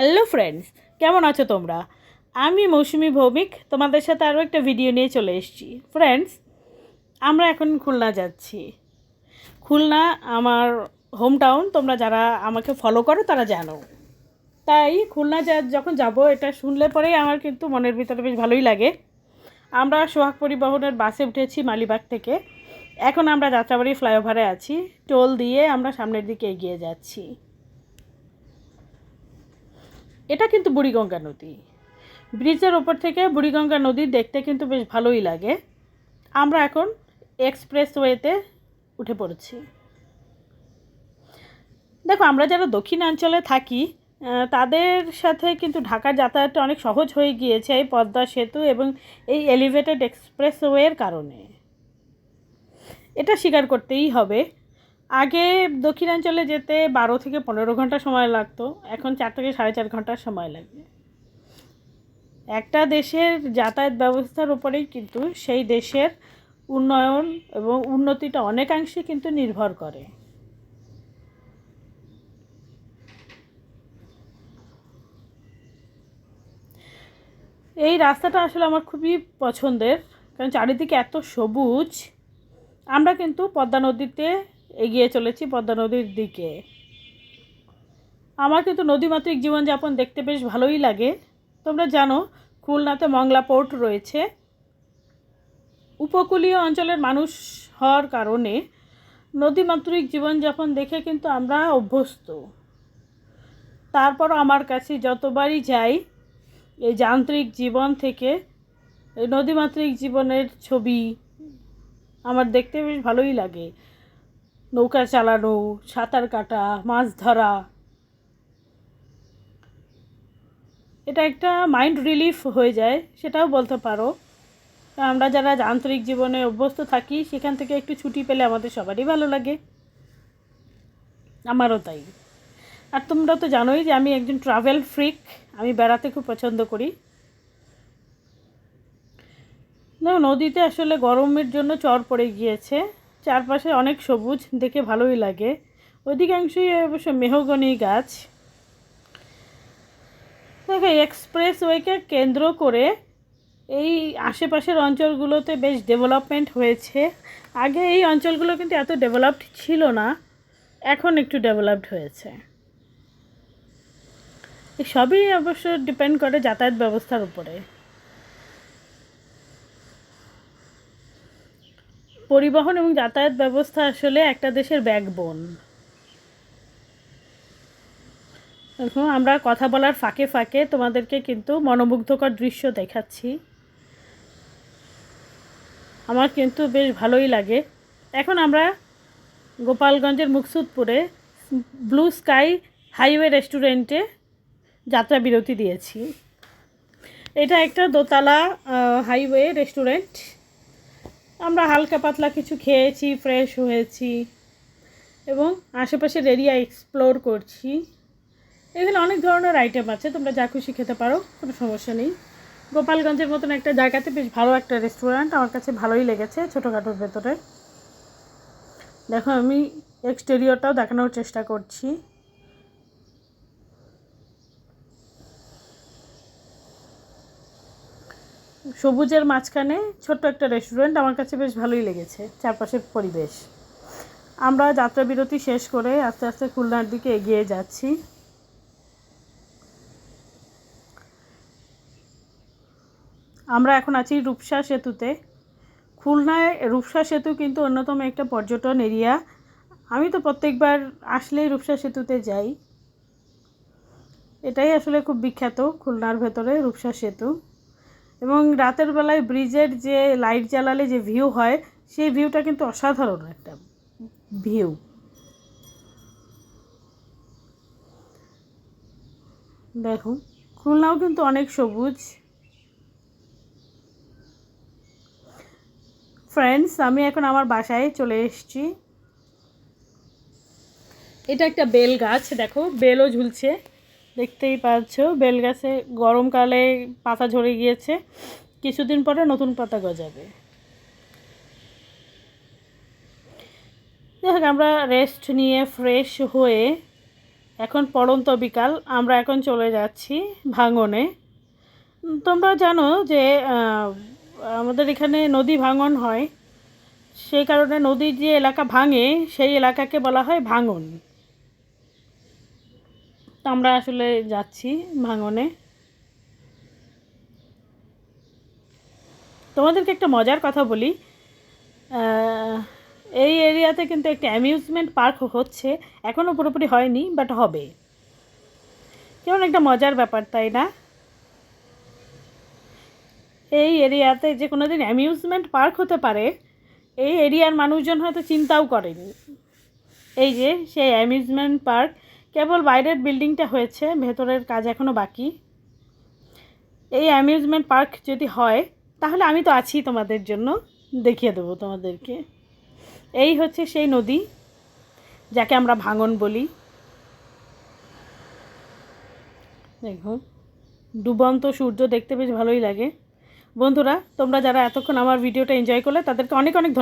Hello friends, কেমন আছো তোমরা? আমি মৌসুমি ভৌমিক তোমাদের সাথে আরও একটা ভিডিও নিয়ে চলে এসেছি। ফ্রেন্ডস, আমরা এখন খুলনা যাচ্ছি। খুলনা আমার হোম টাউন। তোমরা যারা আমাকে ফলো করো তারা জানো। তাই খুলনা যখন যাব, এটা শুনলে পরেই আমার কিন্তু মনের ভিতরে বেশ ভালোই লাগে। আমরা সোহাগ পরিবহনের বাসে উঠেছি মালিবাগ থেকে। এখন আমরা যাত্রাবাড়ি ফ্লাইওভারে আছি। টোল দিয়ে আমরা সামনের দিকে এগিয়ে যাচ্ছি। এটা কিন্তু বুড়িগঙ্গা নদী। ব্রিজের ওপর থেকে বুড়িগঙ্গা নদী দেখতে কিন্তু বেশ ভালোই লাগে। আমরা এখন এক্সপ্রেসওয়েতে উঠে পড়েছি। দেখো, আমরা যারা দক্ষিণাঞ্চলে থাকি তাদের সাথে কিন্তু ঢাকার যাতায়াতটা অনেক সহজ হয়ে গিয়েছে এই পদ্মা সেতু এবং এই এলিভেটেড এক্সপ্রেসওয়ের কারণে। এটা স্বীকার করতেই হবে। আগে দক্ষিণাঞ্চলে যেতে 12 থেকে 15 ঘন্টা সময় লাগতো, এখন 4 থেকে 4.5 ঘন্টার সময় লাগে। একটা দেশের যাতায়াত ব্যবস্থার উপরেই কিন্তু সেই দেশের উন্নয়ন এবং উন্নতিটা অনেকাংশে কিন্তু নির্ভর করে। এই রাস্তাটা আসলে আমার খুবই পছন্দের, কারণ চারিদিকে এত সবুজ। আমরা কিন্তু পদ্মা নদীতে এগিয়ে চলেছি, পদ্মা নদীর দিকে। আমার কিন্তু নদীমাতৃক জীবনযাপন দেখতে বেশ ভালোই লাগে। তোমরা জানো, খুলনাতে মংলা পোর্ট রয়েছে। উপকূলীয় অঞ্চলের মানুষ হওয়ার কারণে নদীমাতৃক জীবনযাপন দেখে কিন্তু আমরা অভ্যস্ত। তারপর আমার কাছে যতবারই যাই, এই যান্ত্রিক জীবন থেকে এই নদীমাতৃক জীবনের ছবি আমার দেখতে বেশ ভালোই লাগে। নৌকা চালানো, সাঁতার কাটা, মাছ ধরা, এটা একটা মাইন্ড রিলিফ হয়ে যায়, সেটাও বলতে পারো। আমরা যারা যান্ত্রিক জীবনে অভ্যস্ত থাকি, সেখান থেকে একটু ছুটি পেলে আমাদের সবারই ভালো লাগে, আমারও তাই। আর তোমরা তো জানোই যে আমি একজন ট্রাভেল ফ্রিক, আমি বেড়াতে খুব পছন্দ করি। না, নদীতে আসলে গরমের জন্য চর পড়ে গিয়েছে, চারপাশে অনেক সবুজ, দেখে ভালোই লাগে। অধিকাংশই অবশ্য মেহগনি গাছ। দেখো, এক্সপ্রেসওয়েকে কেন্দ্র করে এই আশেপাশের অঞ্চলগুলোতে বেশ ডেভেলপমেন্ট হয়েছে। আগে এই অঞ্চলগুলো কিন্তু এত ডেভেলপড ছিল না, এখন একটু ডেভেলপড হয়েছে। সবই অবশ্য ডিপেন্ড করে যাতায়াত ব্যবস্থার উপরে। পরিবহন এবং যাতায়াত ব্যবস্থা আসলে একটা দেশের ব্যাকবোন। এখন আমরা কথা বলার ফাঁকে ফাঁকে তোমাদেরকে কিন্তু মনোমুগ্ধকর দৃশ্য দেখাচ্ছি, আমার কিন্তু বেশ ভালোই লাগে। এখন আমরা গোপালগঞ্জের মুকসুদপুরে ব্লু স্কাই হাইওয়ে রেস্টুরেন্টে যাত্রা বিরতি দিয়েছি। এটা একটা দোতলা হাইওয়ে রেস্টুরেন্ট। আমরা হালকা পাতলা কিছু খেয়েছি, ফ্রেশ হয়েছি এবং আশেপাশের এরিয়া এক্সপ্লোর করছি। এখানে অনেক ধরনের আইটেম আছে, তোমরা যা খুশি খেতে পারো, কোনো সমস্যা নেই। গোপালগঞ্জের মতন একটা জায়গাতে বেশ ভালো একটা রেস্টুরেন্ট, আমার কাছে ভালোই লেগেছে, ছোটোখাটোর ভেতরে। দেখো, আমি এক্সটেরিয়রটাও দেখানোর চেষ্টা করছি। সবুজের মাঝখানে ছোট্ট একটা রেস্টুরেন্ট, আমার কাছে বেশ ভালোই লেগেছে চারপাশের পরিবেশ। আমরা যাত্রা বিরতি শেষ করে আস্তে আস্তে খুলনার দিকে এগিয়ে যাচ্ছি। আমরা এখন আছি রূপসা সেতুতে। খুলনায় রূপসা সেতু কিন্তু অন্যতম একটা পর্যটন এরিয়া। আমি তো প্রত্যেকবার আসলেই রূপসা সেতুতে যাই। এটাই আসলে খুব বিখ্যাত খুলনার ভেতরে, রূপসা সেতু। এবং রাতের বেলায় ব্রিজের যে লাইট জ্বালালে যে ভিউ হয়, সেই ভিউটা কিন্তু অসাধারণ একটা ভিউ। দেখো, খুলনাও কিন্তু অনেক সবুজ। ফ্রেন্ডস, আমি এখন আমার বাসায় চলে এসেছি। এটা একটা বেল গাছ, দেখো বেলও ঝুলছে, দেখতেই পাচ্ছ। বেল গাছে গরমকালে পাতা ঝরে গিয়েছে, কিছুদিন পরে নতুন পাতা গজাবে। দেখ, আমরা রেস্ট নিয়ে ফ্রেশ হয়ে এখন পড়ন্ত বিকাল, আমরা এখন চলে যাচ্ছি ভাঙনে। তোমরা জানো যে আমাদের এখানে নদী ভাঙন হয়, সেই কারণে নদীর যে এলাকা ভাঙে সেই এলাকাকে বলা হয় ভাঙন। আমরা আসলে যাচ্ছি ভাঙনে। তোমাদেরকে একটা মজার কথা বলি, এই এরিয়াতে কিন্তু একটা অ্যামিউজমেন্ট পার্ক হচ্ছে, এখনও পুরোপুরি হয়নি, বাট হবে। কেমন একটা মজার ব্যাপার, তাই না? এই এরিয়াতে যে কোনো দিন অ্যামিউজমেন্ট পার্ক হতে পারে, এই এরিয়ার মানুষজন হয়তো চিন্তাও করেনি। এই যে সেই অ্যামিউজমেন্ট পার্ক, কেবল বাইরের বিল্ডিংটা হয়েছে, ভেতরের কাজ এখনও বাকি। এই অ্যামিউজমেন্ট পার্ক যদি হয় তাহলে আমি তো আছি তোমাদের জন্য, দেখিয়ে দেবো তোমাদেরকে। এই হচ্ছে সেই নদী যাকে আমরা ভাঙন বলি। দেখো ডুবন্ত সূর্য দেখতে বেশ ভালোই লাগে। বন্ধুরা, তোমরা যারা এতক্ষণ আমার ভিডিওটা এনজয় করলে তাদেরকে অনেক অনেক